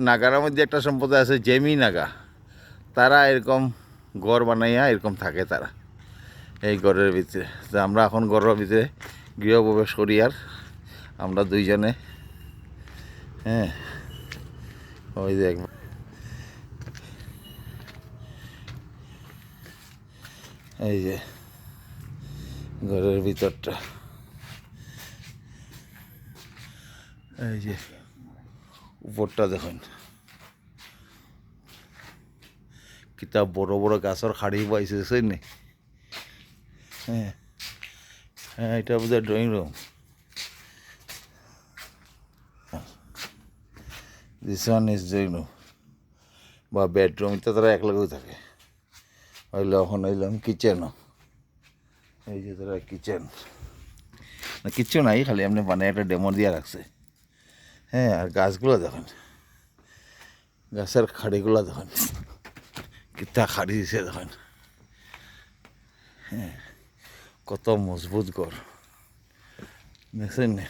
নাগার মধ্যে একটা সম্প্রদায় আছে জেমি নাগা। তারা এরকম ঘর বানাইয়া এরকম থাকে তারা এই ঘরের ভিতরে। তো আমরা এখন ঘরের ভিতরে গৃহপ্রবেশ করি আর আমরা দুইজনে। হ্যাঁ, ওই যে এই যে ঘরের ভিতরটা, এই যে উপরটা দেখুন, কিতা বড় বড় গাছের খাড়ি পাইছে নি। হ্যাঁ হ্যাঁ, এটা বোধহয় drawing room. This one is drawing room বা বেডরুম, এটা তারা একলগেও থাকে। হইলো এখন হইলাম কিচেনও, এই যে তারা কিচেন না, কিচ্ছু নাই, খালি এমনি মানে একটা ডেমো দিয়ে রাখছে। হ্যাঁ, আর গাছগুলো দেখুন, গাছের খাড়িগুলো দেখুন, কিতা খাড়ি দিছে দেখুন। হ্যাঁ, কত মজবুত ঘর দেখছেন না?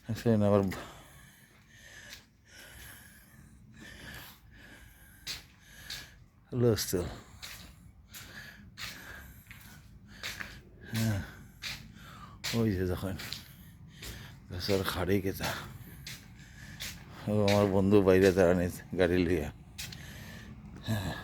দেখছেন আবার still. হ্যাঁ, ওই যে দেখুন গাছের খাড়ি কেতা। আমার বন্ধু বাইরে তারা গাড়ি লিয়া। হ্যাঁ।